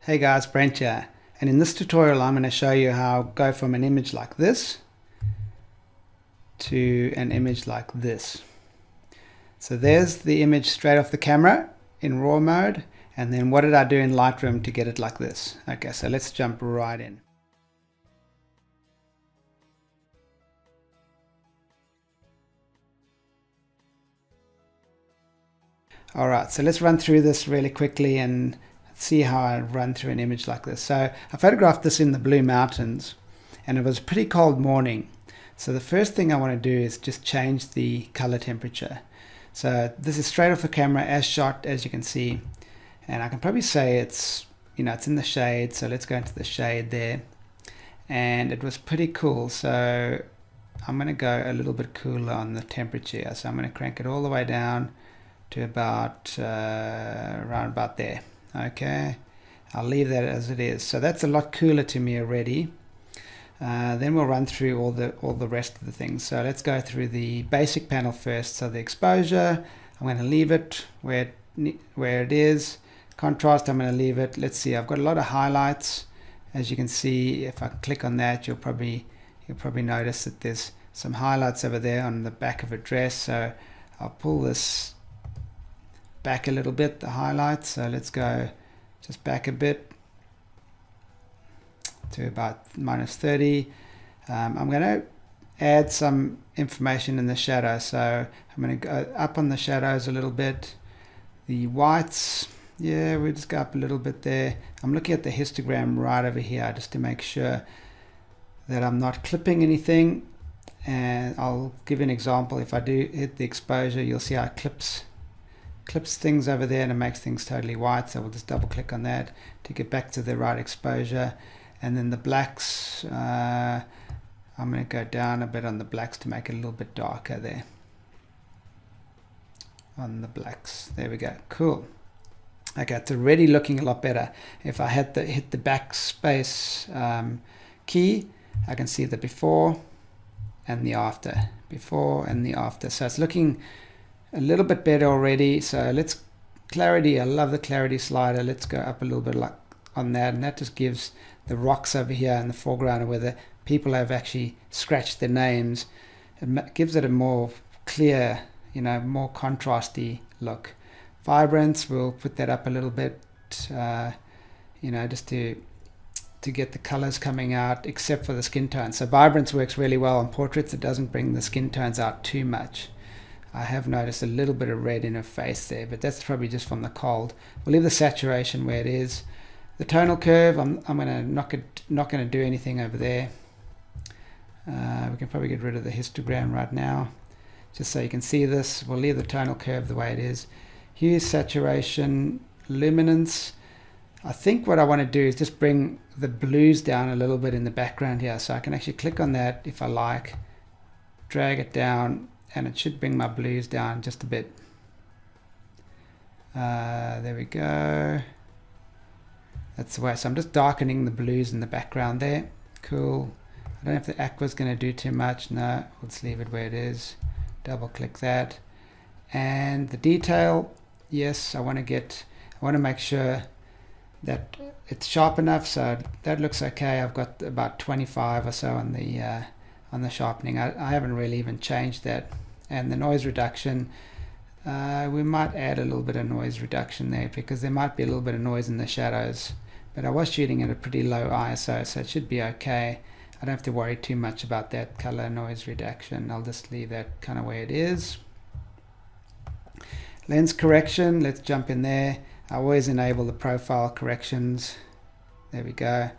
Hey guys, Brent here, and in this tutorial I'm going to show you how to go from an image like this to an image like this. So there's the image straight off the camera in RAW mode, and then what did I do in Lightroom to get it like this? Okay, so let's jump right in. Alright, so let's run through this really quickly and see how I run through an image like this. So I photographed this in the Blue Mountains and it was a pretty cold morning. So the first thing I want to do is just change the color temperature. So this is straight off the camera as shot, as you can see, and I can probably say it's, it's in the shade. So let's go into the shade there, and it was pretty cool. So I'm going to go a little bit cooler on the temperature. So I'm going to crank it all the way down to about around about there. Okay, I'll leave that as it is. So that's a lot cooler to me already. Then we'll run through all the rest of the things. So let's go through the basic panel first. So the exposure, I'm going to leave it where it is. Contrast, I'm going to leave it. Let's see, I've got a lot of highlights. As you can see, if I click on that, you'll probably notice that there's some highlights over there on the back of a dress. So I'll pull this back a little bit, the highlights. So let's go just back a bit to about -30. I'm going to add some information in the shadow, so I'm going to go up on the shadows a little bit. The whites, yeah, we'll just go up a little bit there. I'm looking at the histogram right over here just to make sure that I'm not clipping anything, and I'll give you an example. If I do hit the exposure, you'll see how it clips things over there and it makes things totally white. So we'll just double click on that to get back to the right exposure. And then the blacks, I'm going to go down a bit on the blacks to make it a little bit darker there on the blacks. There we go. Cool. Okay, it's already looking a lot better. If I hit the backspace key, I can see the before and the after. Before and the after. So it's looking a little bit better already. So let's clarity. I love the clarity slider. Let's go up a little bit like on that, and that just gives the rocks over here in the foreground where the people have actually scratched their names. It gives it a more clear, more contrasty look. Vibrance, we'll put that up a little bit, just to get the colors coming out, except for the skin tones. So vibrance works really well on portraits. It doesn't bring the skin tones out too much. I have noticed a little bit of red in her face there, but that's probably just from the cold. We'll leave the saturation where it is. The tonal curve, I'm not going to do anything over there. We can probably get rid of the histogram right now, just so you can see this. We'll leave the tonal curve the way it is. Hue, saturation, luminance. I think what I want to do is just bring the blues down a little bit in the background here, so I can actually click on that if I like, drag it down, and it should bring my blues down just a bit. There we go. That's the way. So I'm just darkening the blues in the background there. Cool. I don't know if the aqua is going to do too much. No, let's leave it where it is. Double click that. And the detail, yes, I want to make sure that it's sharp enough. So that looks okay. I've got about 25 or so on the sharpening. I haven't really even changed that. And the noise reduction, we might add a little bit of noise reduction there because there might be a little bit of noise in the shadows, but I was shooting at a pretty low ISO, so it should be okay. I don't have to worry too much about that color noise reduction. I'll just leave that kind of where it is. Lens correction, let's jump in there. I always enable the profile corrections. There we go.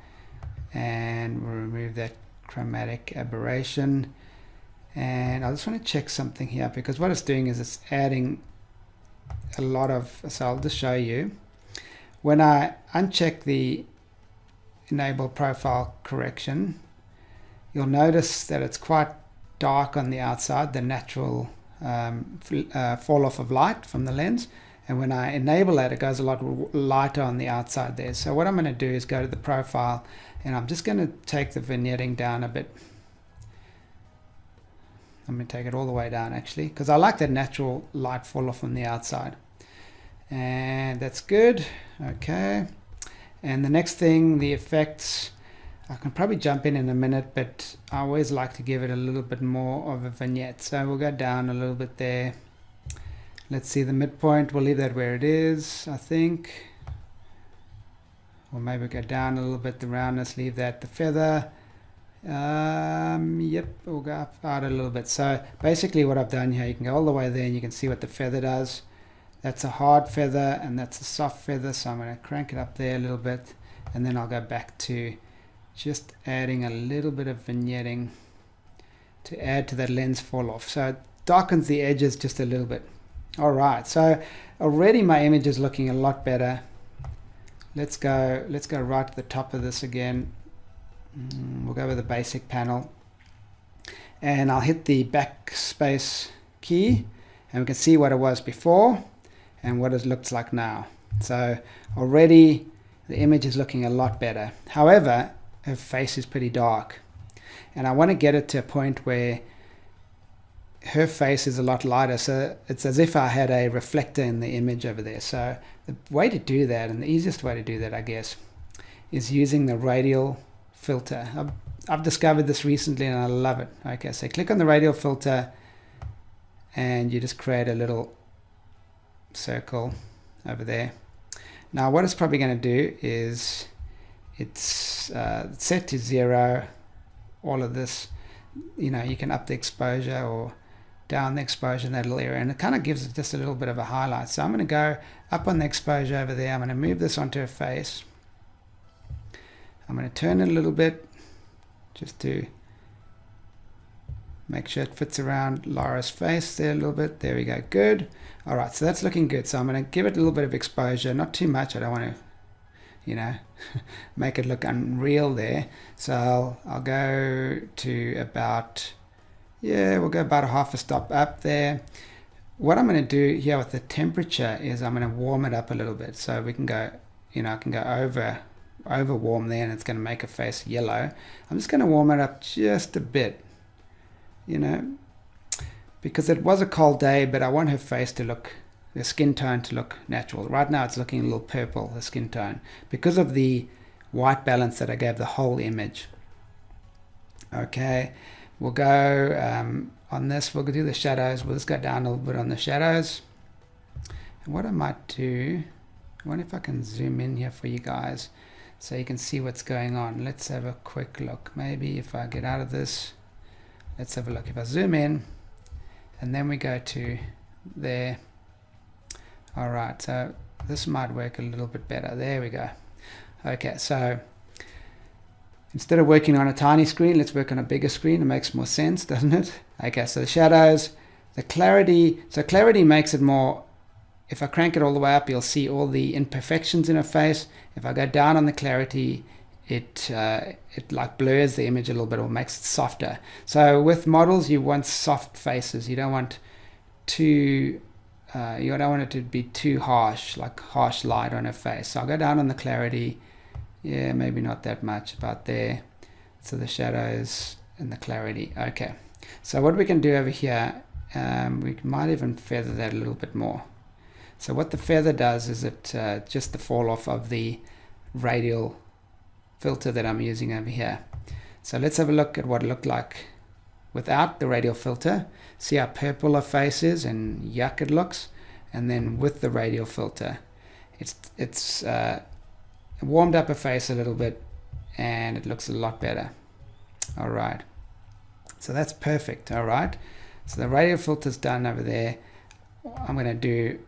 And we'll remove that chromatic aberration. And I just want to check something here, because what it's doing is it's adding a lot of, so I'll just show you. When I uncheck the enable profile correction, you'll notice that it's quite dark on the outside, the natural fall off of light from the lens. And when I enable that, it goes a lot lighter on the outside there. So what I'm going to do is go to the profile, and I'm just going to take the vignetting down a bit. I'm going to take it all the way down actually, because I like that natural light fall off on the outside. And that's good. Okay. And the next thing, the effects, I can probably jump in a minute, but I always like to give it a little bit more of a vignette. So we'll go down a little bit there. Let's see the midpoint. We'll leave that where it is, I think. Or maybe go down a little bit, the roundness, leave that. The feather, yep, we'll go up out a little bit. So basically what I've done here, you can go all the way there and you can see what the feather does. That's a hard feather and that's a soft feather, so I'm going to crank it up there a little bit, and then I'll go back to just adding a little bit of vignetting to add to that lens fall off. So it darkens the edges just a little bit. Alright, so already my image is looking a lot better. Let's go right to the top of this again. We'll go with the basic panel. And I'll hit the backspace key and we can see what it was before and what it looks like now. So already the image is looking a lot better. However, her face is pretty dark. And I want to get it to a point where her face is a lot lighter, so it's as if I had a reflector in the image over there. So the way to do that, and the easiest way to do that, I guess, is using the Radial Filter. I've discovered this recently and I love it. Okay, so click on the Radial Filter and you just create a little circle over there. Now what it's probably going to do is it's set to 0, all of this, you know, you can up the exposure or down the exposure in that little area, and it kind of gives it just a little bit of a highlight. So I'm going to go up on the exposure over there. I'm going to move this onto her face. I'm going to turn it a little bit just to make sure it fits around Laura's face there a little bit. There we go, good. Alright, so that's looking good. So I'm going to give it a little bit of exposure, not too much. I don't want to, you know, make it look unreal there. So I'll go to about, yeah, we'll go about a half a stop up there. What I'm going to do here with the temperature is I'm going to warm it up a little bit. So we can go, you know, I can go over warm there and it's going to make her face yellow. I'm just going to warm it up just a bit, you know, because it was a cold day, but I want her face to look, the skin tone to look natural. Right now it's looking a little purple, the skin tone, because of the white balance that I gave the whole image. Okay, we'll go on this, we'll do the shadows. We'll just go down a little bit on the shadows. And what I might do, I wonder if I can zoom in here for you guys so you can see what's going on. Let's have a quick look. Maybe if I get out of this, let's have a look. If I zoom in and then we go to there. Alright, so this might work a little bit better. There we go. Okay, so instead of working on a tiny screen, let's work on a bigger screen. It makes more sense, doesn't it? Okay, so the shadows, the clarity. So clarity makes it more, if I crank it all the way up, you'll see all the imperfections in her face. If I go down on the clarity, it like blurs the image a little bit or makes it softer. So with models, you want soft faces. You don't want too, you don't want it to be too harsh, like harsh light on her face. So I'll go down on the clarity. Yeah, maybe not that much, about there. So the shadows and the clarity. Okay, so what we can do over here, we might even feather that a little bit more. So what the feather does is it just the fall off of the radial filter that I'm using over here. So let's have a look at what it looked like without the radial filter. See how purple her face is and yuck it looks, and then with the radial filter, it's warmed up her face a little bit and it looks a lot better. All right, so that's perfect. All right, so the radial filter's done over there. I'm going to do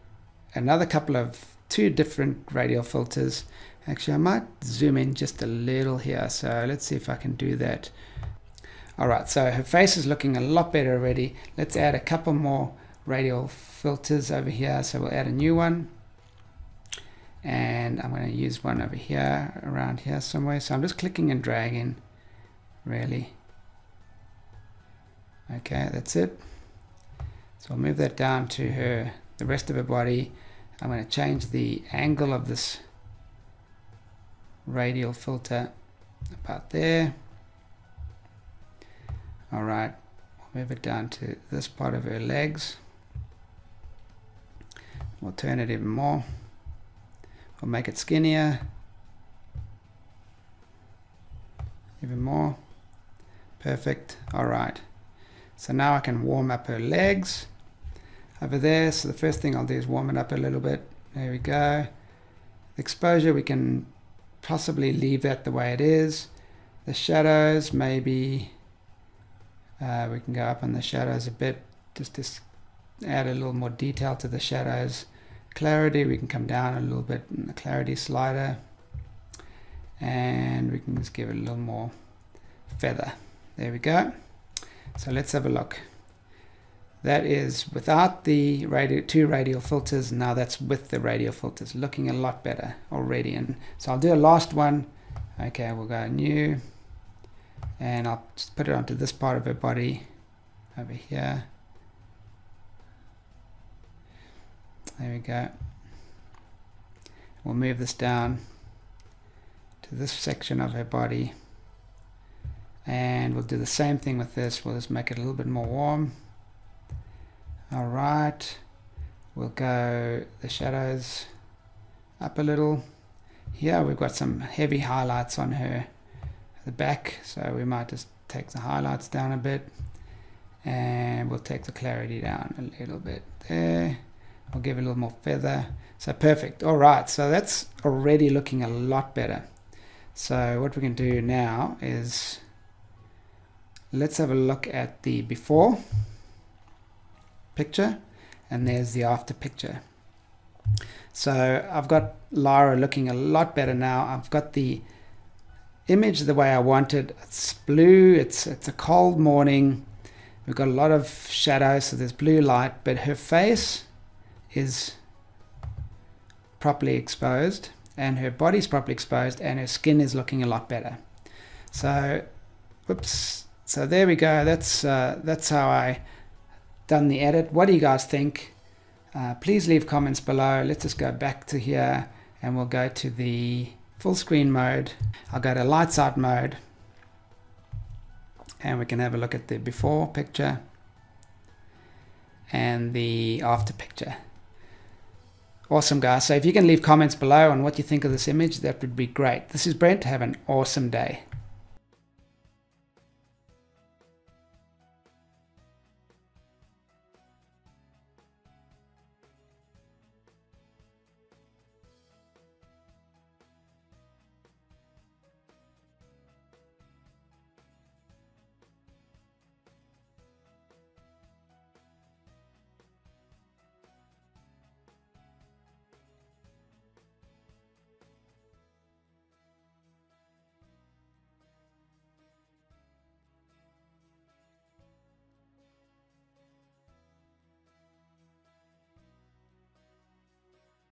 another couple of two different radial filters. Actually, I might zoom in just a little here, so let's see if I can do that. Alright, so her face is looking a lot better already. Let's add a couple more radial filters over here. So we'll add a new one, and I'm going to use one over here, around here somewhere. So I'm just clicking and dragging, really. Okay, that's it. So I'll move that down to her, the rest of her body. I'm going to change the angle of this radial filter about there. Alright, we'll move it down to this part of her legs. We'll turn it even more. We'll make it skinnier. even more. Perfect. All right. So now I can warm up her legs over there. So the first thing I'll do is warm it up a little bit. There we go. The exposure, we can possibly leave that the way it is. The shadows, maybe we can go up on the shadows a bit, just to add a little more detail to the shadows. Clarity, we can come down a little bit in the clarity slider, and we can just give it a little more feather. There we go. So let's have a look. That is without the two radial filters. Now that's with the radial filters, looking a lot better already. And so I'll do a last one. Okay, we'll go new, and I'll just put it onto this part of her body over here. There we go. We'll move this down to this section of her body, and we'll do the same thing with this. We'll just make it a little bit more warm. All right, we'll go the shadows up a little. Here we've got some heavy highlights on her, the back, so we might just take the highlights down a bit, and we'll take the clarity down a little bit there. I'll give it a little more feather. So perfect. All right, so that's already looking a lot better. So what we can do now is, let's have a look at the before picture, and there's the after picture. So I've got Lara looking a lot better now. I've got the image the way I wanted. It's blue, it's a cold morning. We've got a lot of shadows, so there's blue light, but her face is properly exposed, and her body's properly exposed, and her skin is looking a lot better. So, whoops. So there we go. That's how I done the edit. What do you guys think? Please leave comments below. Let's just go back to here, and we'll go to the full screen mode. I'll go to lights out mode, and we can have a look at the before picture and the after picture. Awesome, guys. So if you can leave comments below on what you think of this image, that would be great. This is Brent. Have an awesome day.